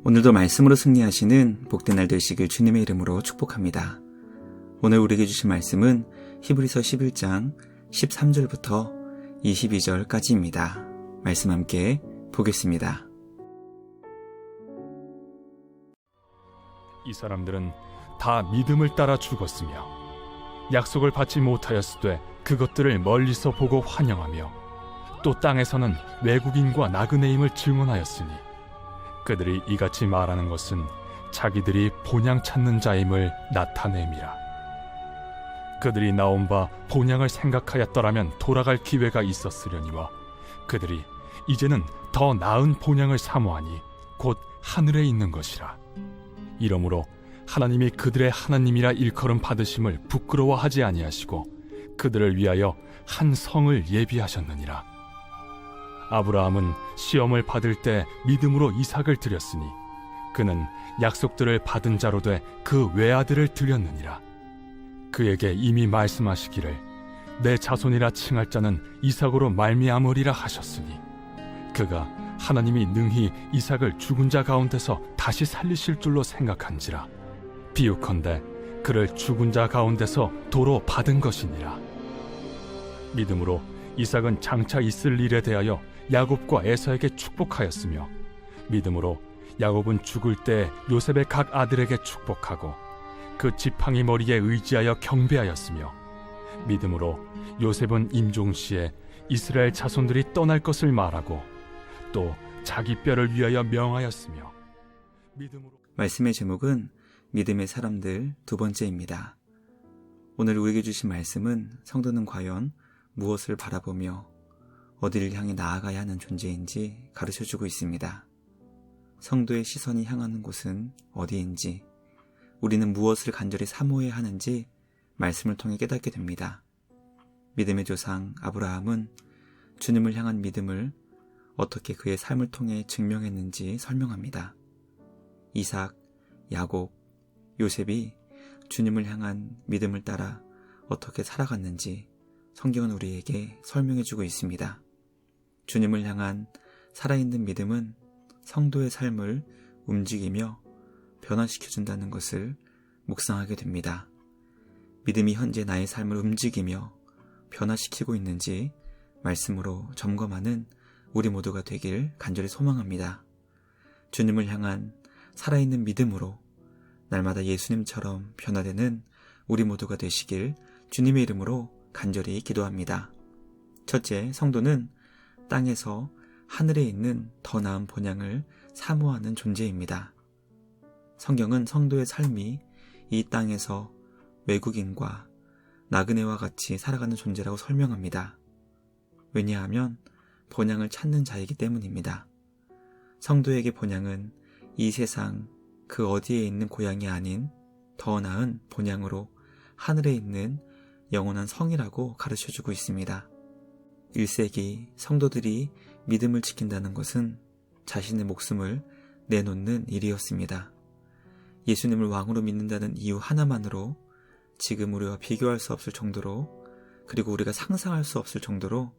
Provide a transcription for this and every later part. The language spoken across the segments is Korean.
오늘도 말씀으로 승리하시는 복된 날 되시길 주님의 이름으로 축복합니다. 오늘 우리에게 주신 말씀은 히브리서 11장 13절부터 22절까지입니다. 말씀 함께 보겠습니다. 이 사람들은 다 믿음을 따라 죽었으며 약속을 받지 못하였으되 그것들을 멀리서 보고 환영하며 또 땅에서는 외국인과 나그네임을 증언하였으니 그들이 이같이 말하는 것은 자기들이 본향 찾는 자임을 나타냄이라. 그들이 나온 바 본향을 생각하였더라면 돌아갈 기회가 있었으려니와 그들이 이제는 더 나은 본향을 사모하니 곧 하늘에 있는 것이라. 이러므로 하나님이 그들의 하나님이라 일컬음 받으심을 부끄러워하지 아니하시고 그들을 위하여 한 성을 예비하셨느니라. 아브라함은 시험을 받을 때 믿음으로 이삭을 드렸으니 그는 약속들을 받은 자로 돼 그 외아들을 드렸느니라. 그에게 이미 말씀하시기를 내 자손이라 칭할 자는 이삭으로 말미암으리라 하셨으니 그가 하나님이 능히 이삭을 죽은 자 가운데서 다시 살리실 줄로 생각한지라. 비유컨대 그를 죽은 자 가운데서 도로 받은 것이니라. 믿음으로 이삭은 장차 있을 일에 대하여 야곱과 에서에게 축복하였으며 믿음으로 야곱은 죽을 때 요셉의 각 아들에게 축복하고 그 지팡이 머리에 의지하여 경배하였으며 믿음으로 요셉은 임종시에 이스라엘 자손들이 떠날 것을 말하고 또 자기 뼈를 위하여 명하였으며 믿음으로. 말씀의 제목은 믿음의 사람들 두 번째입니다. 오늘 우리에게 주신 말씀은 성도는 과연 무엇을 바라보며 어디를 향해 나아가야 하는 존재인지 가르쳐주고 있습니다. 성도의 시선이 향하는 곳은 어디인지, 우리는 무엇을 간절히 사모해야 하는지 말씀을 통해 깨닫게 됩니다. 믿음의 조상 아브라함은 주님을 향한 믿음을 어떻게 그의 삶을 통해 증명했는지 설명합니다. 이삭, 야곱, 요셉이 주님을 향한 믿음을 따라 어떻게 살아갔는지 성경은 우리에게 설명해주고 있습니다. 주님을 향한 살아있는 믿음은 성도의 삶을 움직이며 변화시켜준다는 것을 묵상하게 됩니다. 믿음이 현재 나의 삶을 움직이며 변화시키고 있는지 말씀으로 점검하는 우리 모두가 되길 간절히 소망합니다. 주님을 향한 살아있는 믿음으로 날마다 예수님처럼 변화되는 우리 모두가 되시길 주님의 이름으로 간절히 기도합니다. 첫째, 성도는 땅에서 하늘에 있는 더 나은 본향을 사모하는 존재입니다. 성경은 성도의 삶이 이 땅에서 외국인과 나그네와 같이 살아가는 존재라고 설명합니다. 왜냐하면 본향을 찾는 자이기 때문입니다. 성도에게 본향은 이 세상 그 어디에 있는 고향이 아닌 더 나은 본향으로 하늘에 있는 영원한 성이라고 가르쳐주고 있습니다. 1세기 성도들이 믿음을 지킨다는 것은 자신의 목숨을 내놓는 일이었습니다. 예수님을 왕으로 믿는다는 이유 하나만으로 지금 우리와 비교할 수 없을 정도로, 그리고 우리가 상상할 수 없을 정도로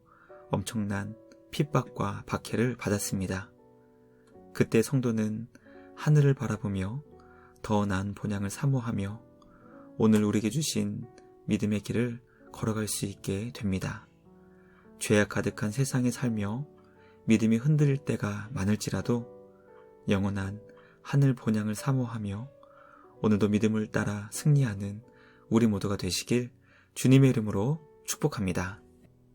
엄청난 핍박과 박해를 받았습니다. 그때 성도는 하늘을 바라보며 더 나은 본향을 사모하며 오늘 우리에게 주신 믿음의 길을 걸어갈 수 있게 됩니다. 죄악 가득한 세상에 살며 믿음이 흔들릴 때가 많을지라도 영원한 하늘 본향을 사모하며 오늘도 믿음을 따라 승리하는 우리 모두가 되시길 주님의 이름으로 축복합니다.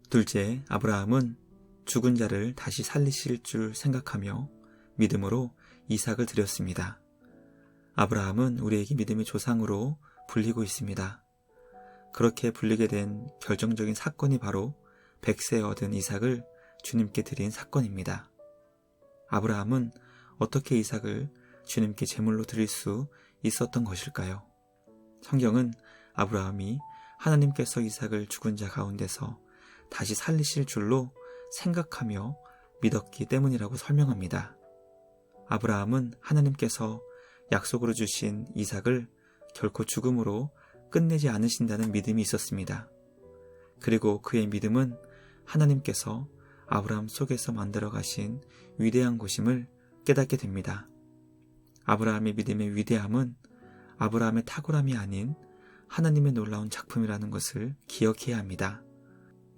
둘째, 아브라함은 죽은 자를 다시 살리실 줄 생각하며 믿음으로 이삭을 드렸습니다. 아브라함은 우리에게 믿음의 조상으로 불리고 있습니다. 그렇게 불리게 된 결정적인 사건이 바로 100세에 얻은 이삭을 주님께 드린 사건입니다. 아브라함은 어떻게 이삭을 주님께 제물로 드릴 수 있었던 것일까요? 성경은 아브라함이 하나님께서 이삭을 죽은 자 가운데서 다시 살리실 줄로 생각하며 믿었기 때문이라고 설명합니다. 아브라함은 하나님께서 약속으로 주신 이삭을 결코 죽음으로 끝내지 않으신다는 믿음이 있었습니다. 그리고 그의 믿음은 하나님께서 아브라함 속에서 만들어 가신 위대한 것임을 깨닫게 됩니다. 아브라함의 믿음의 위대함은 아브라함의 탁월함이 아닌 하나님의 놀라운 작품이라는 것을 기억해야 합니다.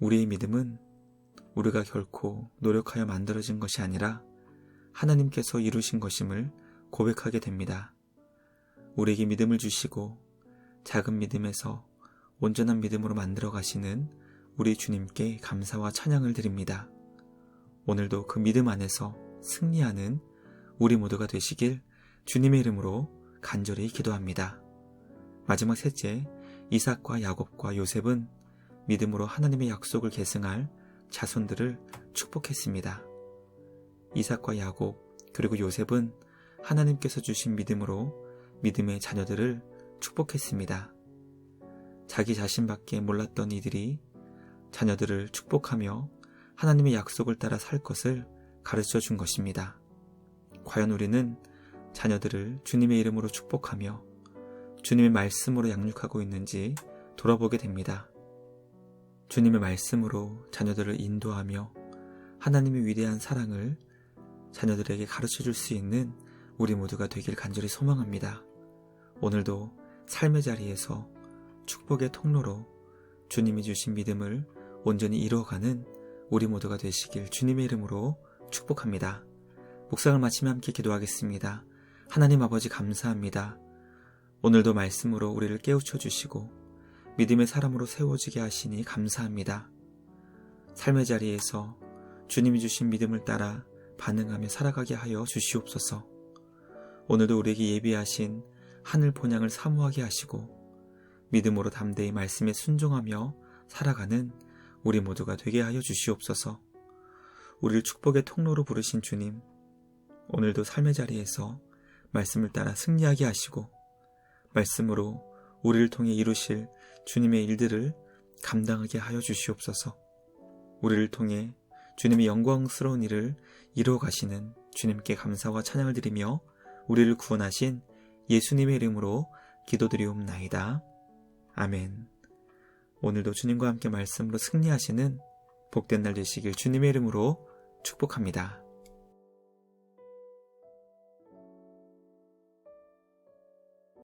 우리의 믿음은 우리가 결코 노력하여 만들어진 것이 아니라 하나님께서 이루신 것임을 고백하게 됩니다. 우리에게 믿음을 주시고 작은 믿음에서 온전한 믿음으로 만들어 가시는 우리 주님께 감사와 찬양을 드립니다. 오늘도 그 믿음 안에서 승리하는 우리 모두가 되시길 주님의 이름으로 간절히 기도합니다. 마지막 셋째, 이삭과 야곱과 요셉은 믿음으로 하나님의 약속을 계승할 자손들을 축복했습니다. 이삭과 야곱 그리고 요셉은 하나님께서 주신 믿음으로 믿음의 자녀들을 축복했습니다. 자기 자신밖에 몰랐던 이들이 자녀들을 축복하며 하나님의 약속을 따라 살 것을 가르쳐 준 것입니다. 과연 우리는 자녀들을 주님의 이름으로 축복하며 주님의 말씀으로 양육하고 있는지 돌아보게 됩니다. 주님의 말씀으로 자녀들을 인도하며 하나님의 위대한 사랑을 자녀들에게 가르쳐 줄 수 있는 우리 모두가 되길 간절히 소망합니다. 오늘도 삶의 자리에서 축복의 통로로 주님이 주신 믿음을 온전히 이루어가는 우리 모두가 되시길 주님의 이름으로 축복합니다. 묵상을 마치며 함께 기도하겠습니다. 하나님 아버지 감사합니다. 오늘도 말씀으로 우리를 깨우쳐 주시고 믿음의 사람으로 세워지게 하시니 감사합니다. 삶의 자리에서 주님이 주신 믿음을 따라 반응하며 살아가게 하여 주시옵소서. 오늘도 우리에게 예비하신 하늘 본향을 사모하게 하시고 믿음으로 담대히 말씀에 순종하며 살아가는 우리 모두가 되게 하여 주시옵소서. 우리를 축복의 통로로 부르신 주님, 오늘도 삶의 자리에서 말씀을 따라 승리하게 하시고 말씀으로 우리를 통해 이루실 주님의 일들을 감당하게 하여 주시옵소서. 우리를 통해 주님의 영광스러운 일을 이루어 가시는 주님께 감사와 찬양을 드리며 우리를 구원하신 예수님의 이름으로 기도드리옵나이다. 아멘. 오늘도 주님과 함께 말씀으로 승리하시는 복된 날 되시길 주님의 이름으로 축복합니다.